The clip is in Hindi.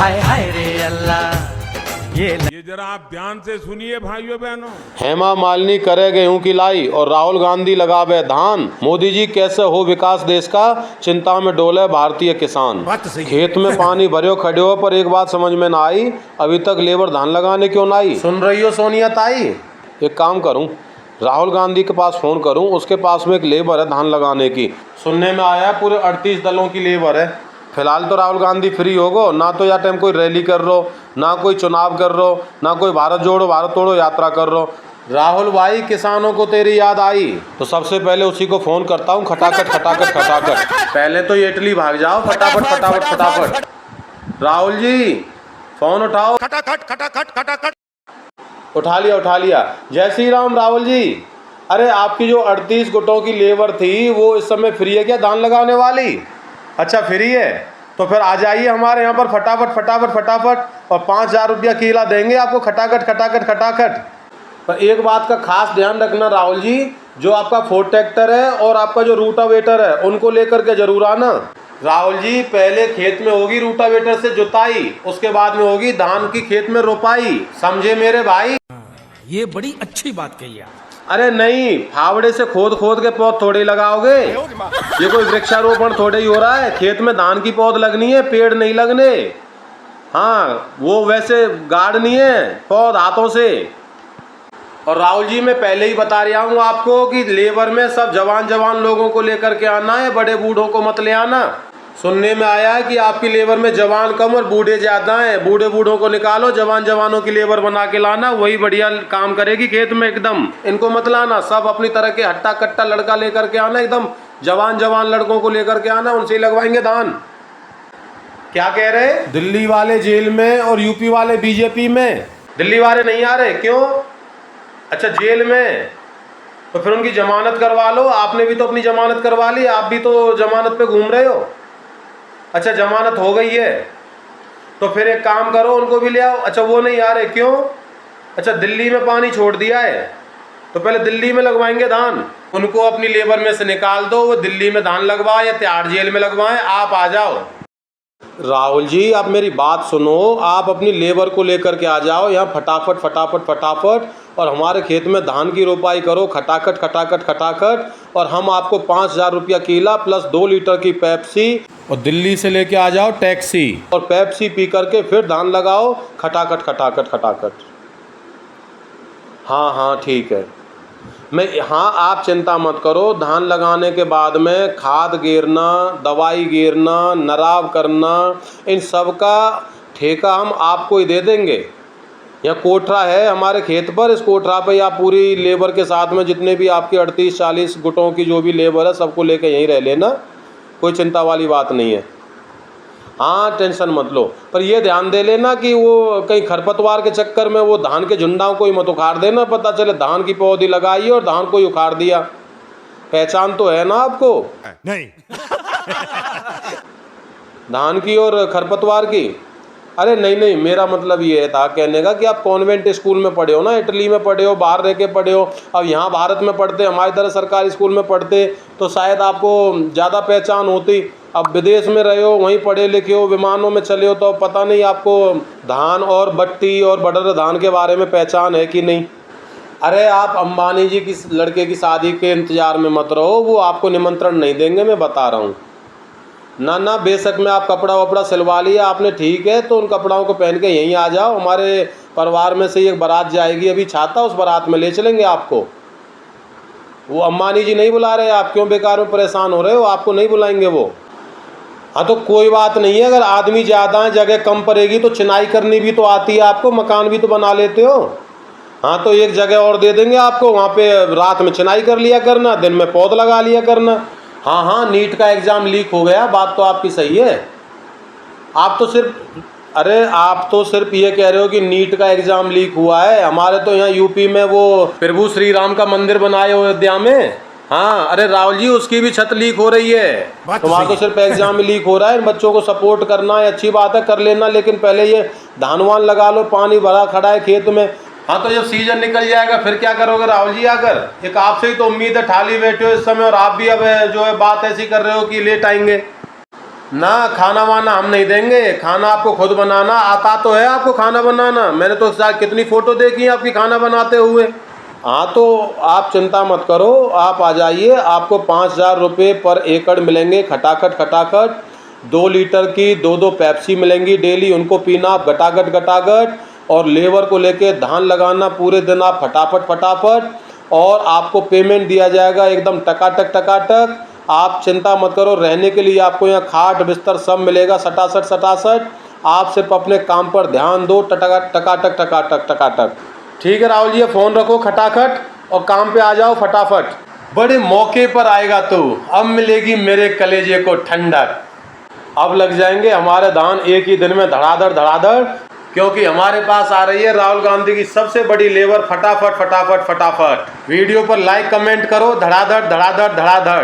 हाय हाय रे अल्लाह। ये जरा आप ध्यान से सुनिए भाइयों बहनों। हेमा मालिनी करे गेहूं की लाई और राहुल गांधी लगावे धान। मोदी जी कैसे हो विकास देश का, चिंता में डोले भारतीय किसान। बात सही है। खेत में पानी भरियो खड़े हो पर एक बात समझ में ना आई, अभी तक लेबर धान लगाने क्यों ना आई। सुन रही हो सोनिया ताई, एक काम करूं, राहुल गांधी के पास फोन करूं, उसके पास में एक लेबर है धान लगाने की। सुनने में आया पूरे 38 दलों की लेबर है। फिलहाल तो राहुल गांधी फ्री होगो ना, तो या टाइम कोई रैली कर रो, ना कोई चुनाव कर रो, ना कोई भारत जोड़ो भारत तोड़ो यात्रा कर रो। राहुल भाई, किसानों को तेरी याद आई तो सबसे पहले उसी को फोन करता हूँ, खटाखट खटाखट खटाखट। पहले तो ये इटली भाग जाओ, फटाफट फटाफट फटाफट। राहुल जी फोन उठाओ। खटाखट खटाखट खटाखट। उठा लिया उठा लिया। जय श्री राम राहुल जी। अरे आपकी जो 38 गुटों की लेबर थी वो इस समय फ्री है क्या धान लगाने वाली? अच्छा फ्री है, तो फिर आ जाइए हमारे यहाँ पर फटाफट फटाफट फटाफट, और 5,000 रुपया किला देंगे आपको, खटाखट खटाखट खटाखट। पर एक बात का खास ध्यान रखना राहुल जी, जो आपका फोर्ड ट्रैक्टर है और आपका जो रूटावेटर है उनको लेकर के जरूर आना। राहुल जी, पहले खेत में होगी रूटावेटर से जुताई, उसके बाद में होगी धान की खेत में रोपाई, समझे मेरे भाई? ये बड़ी अच्छी बात कही आप। अरे नहीं, फावड़े से खोद खोद के पौध थोड़े ही लगाओगे, ये कोई वृक्षारोपण थोड़े ही हो रहा है। खेत में धान की पौध लगनी है, पेड़ नहीं लगने। हाँ, वो वैसे गाड़नी है पौध हाथों से। और राहुल जी, मैं पहले ही बता रहा हूँ आपको कि लेबर में सब जवान जवान लोगों को लेकर के आना है, बड़े बूढ़ों को मत ले आना। सुनने में आया है कि आपकी लेबर में जवान कम और बूढ़े ज्यादा हैं, बूढ़े बूढ़ों को निकालो, जवान जवानों की लेबर बना के लाना, वही बढ़िया काम करेगी खेत में एकदम। इनको मत लाना, सब अपनी तरह के हट्टा कट्टा लड़का लेकर के आना, एकदम जवान जवान लड़कों को लेकर के आना, उनसे लगवाएंगे धान। क्या कह रहे? दिल्ली वाले जेल में और यूपी वाले बीजेपी में। दिल्ली वाले नहीं आ रहे क्यों? अच्छा जेल में, तो फिर उनकी जमानत करवा लो। आपने भी तो अपनी जमानत करवा ली, आप भी तो जमानत पे घूम रहे हो। अच्छा जमानत हो गई है, तो फिर एक काम करो उनको भी ले आओ। अच्छा वो नहीं आ रहे क्यों? अच्छा दिल्ली में पानी छोड़ दिया है, तो पहले दिल्ली में लगवाएंगे धान, उनको अपनी लेबर में से निकाल दो, वो दिल्ली में धान लगवाए या तिहाड़ जेल में लगवाएं, आप आ जाओ। राहुल जी आप मेरी बात सुनो, आप अपनी लेबर को लेकर के आ जाओ यहाँ फटाफट फटाफट फटाफट, और हमारे खेत में धान की रोपाई करो, खटाखट खटाखट खटाखट। और हम आपको 5,000 रुपया किला प्लस 2 लीटर की पेप्सी, और दिल्ली से लेके आ जाओ टैक्सी, और पेप्सी पी करके फिर धान लगाओ, खटाखट खटाखट खटाखट। हाँ हाँ ठीक है। हाँ आप चिंता मत करो, धान लगाने के बाद में खाद गिरना, दवाई गिरना, नराव करना, इन सब का ठेका हम आपको ही दे देंगे। यहाँ कोठरा है हमारे खेत पर, इस कोठरा पे आप पूरी लेबर के साथ में जितने भी आपके 38-40 गुटों की जो भी लेबर है सबको लेके यहीं रह लेना, कोई चिंता वाली बात नहीं है। हाँ टेंशन मत लो, पर ये ध्यान दे लेना कि वो कहीं खरपतवार के चक्कर में वो धान के झुंडाओं को ही मत उखाड़ देना, पता चले धान की पौधी लगाई और धान को ही उखाड़ दिया। पहचान तो है ना आपको? नहीं। धान की और खरपतवार की? अरे नहीं नहीं, मेरा मतलब ये था कहने का कि आप कॉन्वेंट स्कूल में पढ़े हो ना, इटली में पढ़े हो, बाहर रह के पढ़े हो। अब यहाँ भारत में पढ़ते, हमारी तरह सरकारी स्कूल में पढ़ते तो शायद आपको ज़्यादा पहचान होती। अब विदेश में रहे हो, वहीं पढ़े लिखे हो, विमानों में चले हो, तो पता नहीं आपको धान और बट्टी और बटर धान के बारे में पहचान है कि नहीं। अरे आप अंबानी जी की लड़के की शादी के इंतज़ार में मत रहो, वो आपको निमंत्रण नहीं देंगे, मैं बता रहा हूँ। ना ना, बेशक में आप कपड़ा वपड़ा सिलवा लिया आपने, ठीक है, तो उन कपड़ों को पहन के यहीं आ जाओ। हमारे परिवार में से एक बारात जाएगी अभी छाता, उस बारात में ले चलेंगे आपको। वो अंबानी जी नहीं बुला रहे, आप क्यों बेकार में परेशान हो रहे हो, आपको नहीं बुलाएंगे वो। हाँ तो कोई बात नहीं है, अगर आदमी ज़्यादा है जगह कम पड़ेगी तो चिनाई करनी भी तो आती है आपको, मकान भी तो बना लेते हो। हाँ तो एक जगह और दे देंगे आपको, वहाँ पे रात में चिनाई कर लिया करना, दिन में पौध लगा लिया करना। हाँ हाँ, नीट का एग्ज़ाम लीक हो गया, बात तो आपकी सही है। आप तो सिर्फ ये कह रहे हो कि नीट का एग्ज़ाम लीक हुआ है। हमारे तो यहाँ यूपी में वो प्रभु श्री राम का मंदिर बनाए अयोध्या में, हाँ अरे राहुल जी उसकी भी छत लीक हो रही है। तुम्हारा तो सिर्फ एग्जाम लीक हो रहा है, बच्चों को सपोर्ट करना है, अच्छी बात है, कर लेना, लेकिन पहले ये धान वान लगा लो, पानी भरा खड़ा है खेत में। हाँ तो जब सीजन निकल जाएगा फिर क्या करोगे राहुल जी? आकर एक आपसे ही तो उम्मीद है, ठाली बैठे हो इस समय, और आप भी अब जो है बात ऐसी कर रहे हो कि लेट आएंगे। ना खाना वाना हम नहीं देंगे, खाना आपको खुद बनाना आता तो है आपको खाना बनाना। मैंने तो कितनी फोटो देखी है आपकी खाना बनाते हुए। हाँ तो आप चिंता मत करो, आप आ जाइए, आपको 5,000 रुपये पर एकड़ मिलेंगे खटाखट खटाखट। 2 लीटर की 2 पेप्सी मिलेंगी डेली, उनको पीना आप गटागट गटागट। और लेबर को लेके धान लगाना पूरे दिन आप फटाफट फटाफट, और आपको पेमेंट दिया जाएगा एकदम टकाटक टकाटक। आप चिंता मत करो, रहने के लिए आपको यहाँ खाट बिस्तर सब मिलेगा सटासट सटासट। आप सिर्फ अपने काम पर ध्यान दो, टकाटक टकाटक टकाटक। ठीक है राहुल जी, फ़ोन रखो खटाखट और काम पे आ जाओ फटाफट। बड़े मौके पर आएगा तू, अब मिलेगी मेरे कलेजे को ठंडक। अब लग जाएंगे हमारे धान एक ही दिन में धड़ाधड़ धड़ाधड़, क्योंकि हमारे पास आ रही है राहुल गांधी की सबसे बड़ी लेबर फटाफट फटाफट फटाफट। वीडियो पर लाइक कमेंट करो, धड़ाधड़ धड़ाधड़ धड़ाधड़।